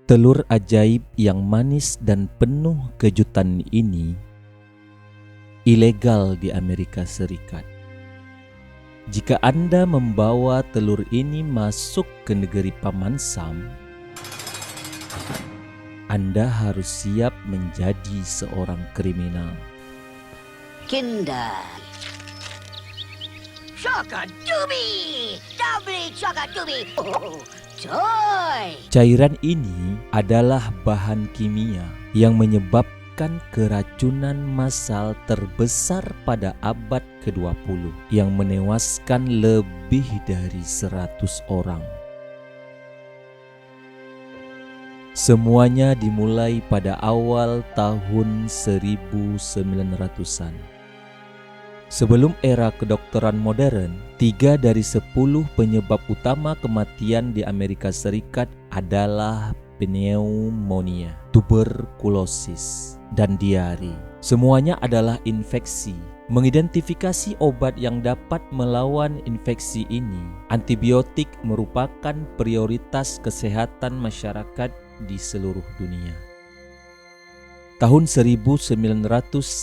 Telur ajaib yang manis dan penuh kejutan ini ilegal di Amerika Serikat. Jika Anda membawa telur ini masuk ke negeri Paman Sam, Anda harus siap menjadi seorang kriminal. Kinder. Chokadubi! Doubly chokadubi! Oh, joy! Cairan ini adalah bahan kimia yang menyebabkan keracunan massal terbesar pada abad ke-20 yang menewaskan lebih dari 100 orang. Semuanya dimulai pada awal tahun 1900-an. Sebelum era kedokteran modern, 3 dari 10 penyebab utama kematian di Amerika Serikat adalah pneumonia, tuberkulosis, dan diare. Semuanya adalah infeksi. Mengidentifikasi obat yang dapat melawan infeksi ini, antibiotik merupakan prioritas kesehatan masyarakat di seluruh dunia. Tahun 1932,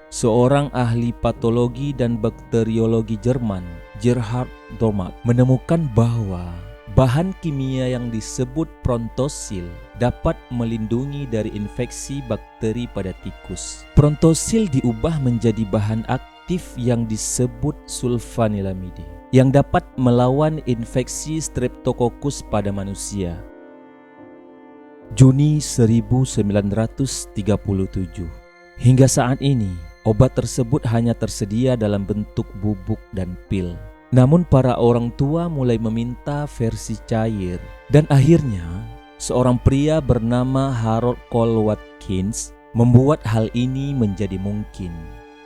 seorang ahli patologi dan bakteriologi Jerman, Gerhard Domark, menemukan bahwa bahan kimia yang disebut prontosil dapat melindungi dari infeksi bakteri pada tikus. Prontosil diubah menjadi bahan aktif yang disebut sulfanilamide yang dapat melawan infeksi Streptococcus pada manusia. Juni 1937. Hingga saat ini, obat tersebut hanya tersedia dalam bentuk bubuk dan pil. Namun para orang tua mulai meminta versi cair, dan akhirnya seorang pria bernama Harold Cole Watkins membuat hal ini menjadi mungkin.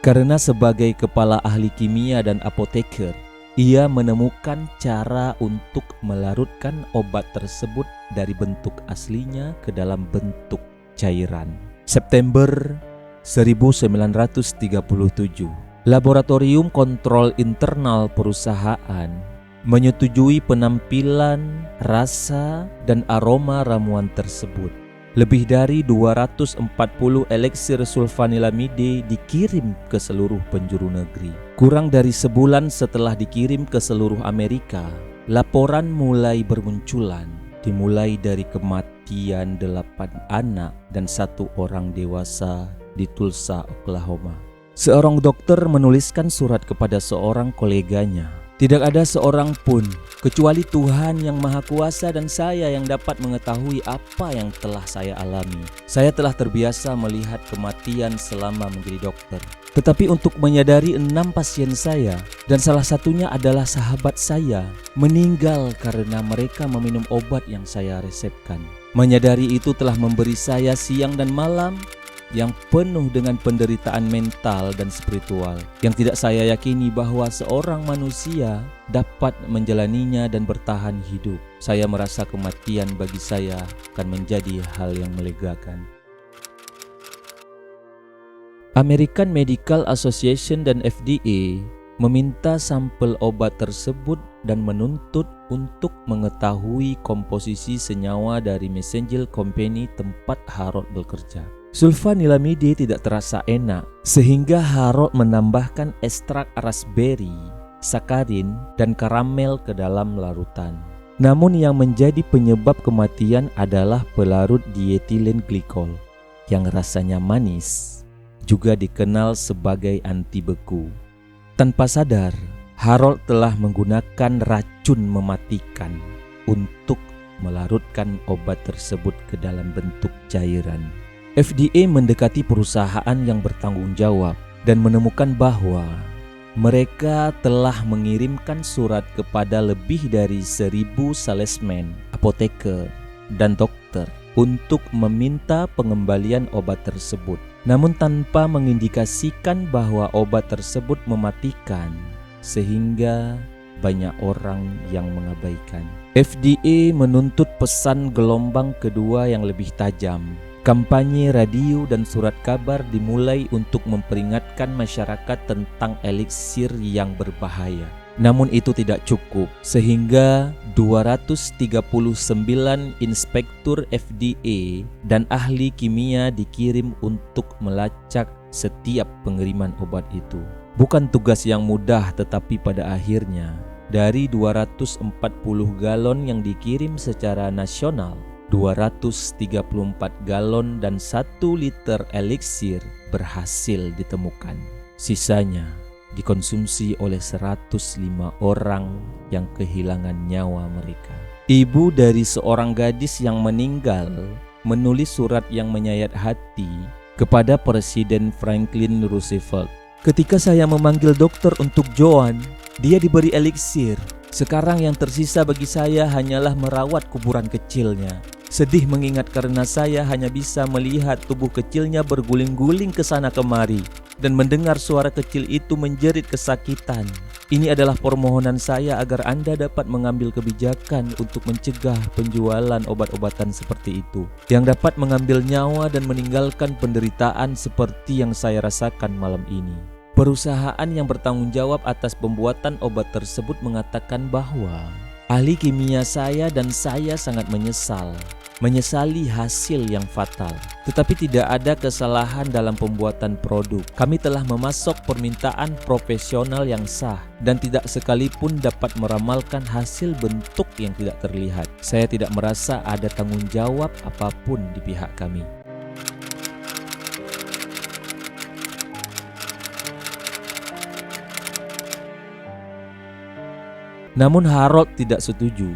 Karena sebagai kepala ahli kimia dan apoteker, ia menemukan cara untuk melarutkan obat tersebut dari bentuk aslinya ke dalam bentuk cairan. September 1937, Laboratorium Kontrol Internal perusahaan menyetujui penampilan, rasa, dan aroma ramuan tersebut. Lebih dari 240 eliksir sulfanilamide dikirim ke seluruh penjuru negeri. Kurang dari sebulan setelah dikirim ke seluruh Amerika, laporan mulai bermunculan, dimulai dari kematian 8 anak dan 1 orang dewasa di Tulsa, Oklahoma. Seorang dokter menuliskan surat kepada seorang koleganya. Tidak ada seorang pun kecuali Tuhan yang Maha Kuasa dan saya yang dapat mengetahui apa yang telah saya alami. Saya telah terbiasa melihat kematian selama menjadi dokter. Tetapi untuk menyadari 6 pasien saya, dan salah satunya adalah sahabat saya, meninggal karena mereka meminum obat yang saya resepkan. Menyadari itu telah memberi saya siang dan malam yang penuh dengan penderitaan mental dan spiritual yang tidak saya yakini bahwa seorang manusia dapat menjalaninya dan bertahan hidup. Saya merasa kematian bagi saya akan menjadi hal yang melegakan. American Medical Association dan FDA meminta sampel obat tersebut dan menuntut untuk mengetahui komposisi senyawa dari Messenger Company tempat Harold bekerja. Sulfanilamide tidak terasa enak, sehingga Harold menambahkan ekstrak raspberry, sakarin, dan karamel ke dalam larutan. Namun yang menjadi penyebab kematian adalah pelarut dietilen glikol yang rasanya manis, juga dikenal sebagai anti beku. Tanpa sadar, Harold telah menggunakan racun mematikan untuk melarutkan obat tersebut ke dalam bentuk cairan. FDA mendekati perusahaan yang bertanggung jawab dan menemukan bahwa mereka telah mengirimkan surat kepada lebih dari 1.000 salesman, apoteker, dan dokter untuk meminta pengembalian obat tersebut, namun tanpa mengindikasikan bahwa obat tersebut mematikan, sehingga banyak orang yang mengabaikan. FDA menuntut pesan gelombang kedua yang lebih tajam. Kampanye radio dan surat kabar dimulai untuk memperingatkan masyarakat tentang eliksir yang berbahaya. Namun itu tidak cukup, sehingga 239 inspektur FDA dan ahli kimia dikirim untuk melacak setiap pengiriman obat itu. Bukan tugas yang mudah, tetapi pada akhirnya dari 240 galon yang dikirim secara nasional, 234 galon dan 1 liter eliksir berhasil ditemukan. Sisanya dikonsumsi oleh 105 orang yang kehilangan nyawa mereka. Ibu dari seorang gadis yang meninggal menulis surat yang menyayat hati kepada Presiden Franklin Roosevelt. Ketika saya memanggil dokter untuk Joan, dia diberi eliksir. Sekarang yang tersisa bagi saya hanyalah merawat kuburan kecilnya. Sedih mengingat karena saya hanya bisa melihat tubuh kecilnya berguling-guling ke sana kemari dan mendengar suara kecil itu menjerit kesakitan. Ini adalah permohonan saya agar Anda dapat mengambil kebijakan untuk mencegah penjualan obat-obatan seperti itu, yang dapat mengambil nyawa dan meninggalkan penderitaan seperti yang saya rasakan malam ini. Perusahaan yang bertanggung jawab atas pembuatan obat tersebut mengatakan bahwa ahli kimia saya dan saya sangat menyesali hasil yang fatal. Tetapi tidak ada kesalahan dalam pembuatan produk. Kami telah memasok permintaan profesional yang sah dan tidak sekalipun dapat meramalkan hasil bentuk yang tidak terlihat. Saya tidak merasa ada tanggung jawab apapun di pihak kami. Namun Harold tidak setuju.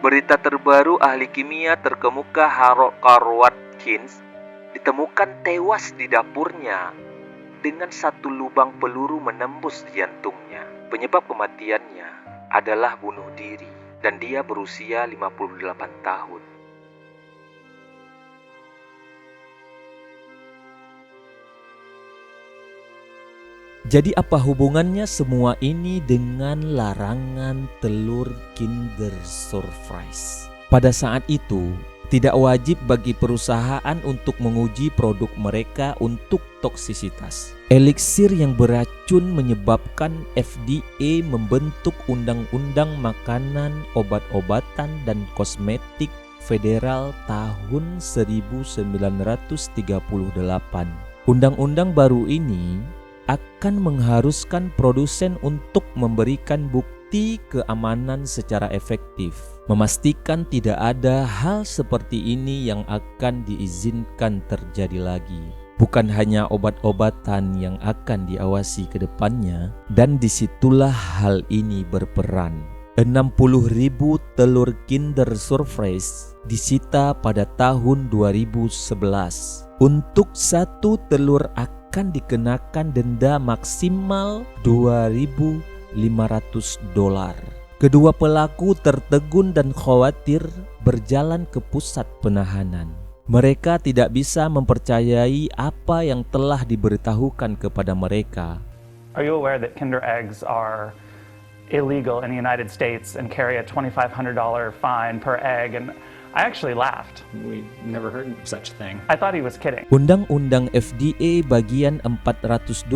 Berita terbaru ahli kimia terkemuka Harold Carl Watkins ditemukan tewas di dapurnya dengan 1 lubang peluru menembus jantungnya. Penyebab kematiannya adalah bunuh diri dan dia berusia 58 tahun. Jadi apa hubungannya semua ini dengan larangan telur Kinder Surprise? Pada saat itu, tidak wajib bagi perusahaan untuk menguji produk mereka untuk toksisitas. Eliksir yang beracun menyebabkan FDA membentuk Undang-Undang Makanan, Obat-obatan, dan Kosmetik Federal tahun 1938. Undang-undang baru ini akan mengharuskan produsen untuk memberikan bukti keamanan secara efektif, memastikan tidak ada hal seperti ini yang akan diizinkan terjadi lagi. Bukan hanya obat-obatan yang akan diawasi ke depannya, dan disitulah hal ini berperan. 60.000 telur Kinder Surprise disita pada tahun 2011. Untuk 1 telur akan dikenakan denda maksimal $2.500. Kedua pelaku tertegun dan khawatir berjalan ke pusat penahanan. Mereka tidak bisa mempercayai apa yang telah diberitahukan kepada mereka. Are you aware that Kinder eggs are illegal in the United States and carry a $2,500 fine per egg? And I actually laughed. We never heard of such a thing. I thought he was kidding. Undang-Undang FDA bagian 402,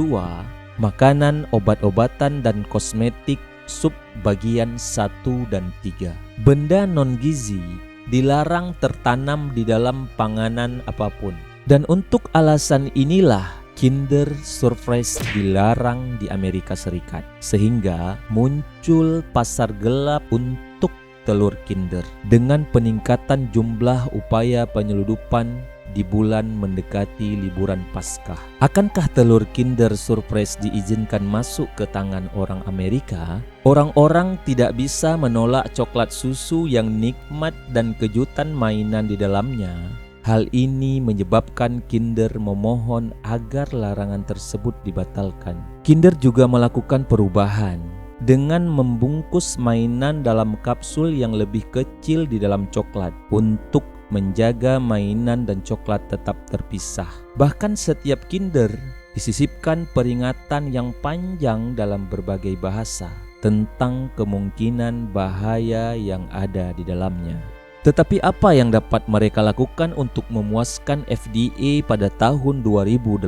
Makanan, Obat-obatan, dan Kosmetik sub bagian 1 dan 3. Benda non-gizi dilarang tertanam di dalam panganan apapun. Dan untuk alasan inilah Kinder Surprise dilarang di Amerika Serikat, sehingga muncul pasar gelap untuk telur Kinder. Dengan peningkatan jumlah upaya penyeludupan di bulan mendekati liburan Paskah, akankah telur Kinder Surprise diizinkan masuk ke tangan orang Amerika? Orang-orang tidak bisa menolak coklat susu yang nikmat dan kejutan mainan di dalamnya. Hal ini menyebabkan Kinder memohon agar larangan tersebut dibatalkan. Kinder juga melakukan perubahan dengan membungkus mainan dalam kapsul yang lebih kecil di dalam coklat untuk menjaga mainan dan coklat tetap terpisah. Bahkan setiap Kinder disisipkan peringatan yang panjang dalam berbagai bahasa tentang kemungkinan bahaya yang ada di dalamnya. Tetapi apa yang dapat mereka lakukan untuk memuaskan FDA pada tahun 2018?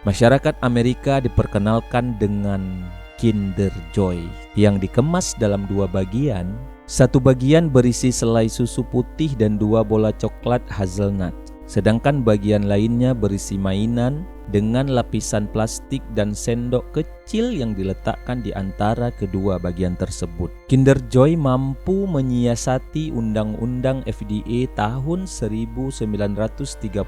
Masyarakat Amerika diperkenalkan dengan Kinder Joy yang dikemas dalam 2 bagian. Satu bagian berisi selai susu putih dan 2 bola coklat hazelnut. Sedangkan bagian lainnya berisi mainan dengan lapisan plastik dan sendok kecil yang diletakkan di antara kedua bagian tersebut. Kinder Joy mampu menyiasati Undang-Undang FDA tahun 1938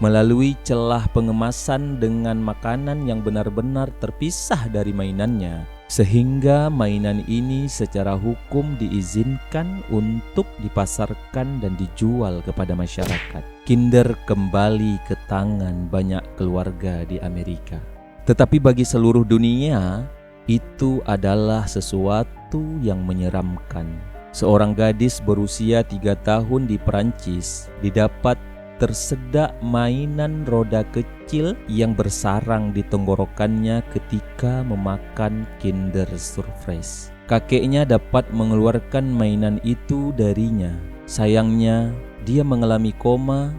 melalui celah pengemasan dengan makanan yang benar-benar terpisah dari mainannya, sehingga mainan ini secara hukum diizinkan untuk dipasarkan dan dijual kepada masyarakat. Kinder kembali ke tangan banyak keluarga di Amerika. Tetapi bagi seluruh dunia, itu adalah sesuatu yang menyeramkan. Seorang gadis berusia 3 tahun di Perancis didapat tersedak mainan roda kecil yang bersarang di tenggorokannya ketika memakan Kinder Surprise. Kakeknya dapat mengeluarkan mainan itu darinya. Sayangnya, dia mengalami koma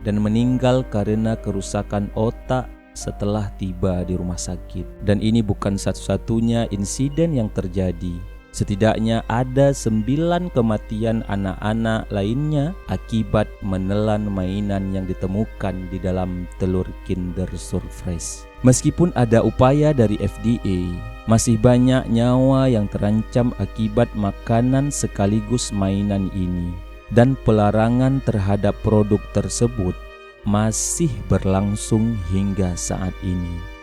dan meninggal karena kerusakan otak setelah tiba di rumah sakit. Dan ini bukan satu-satunya insiden yang terjadi. Setidaknya ada 9 kematian anak-anak lainnya akibat menelan mainan yang ditemukan di dalam telur Kinder Surprise. Meskipun ada upaya dari FDA, masih banyak nyawa yang terancam akibat makanan sekaligus mainan ini. Dan pelarangan terhadap produk tersebut masih berlangsung hingga saat ini.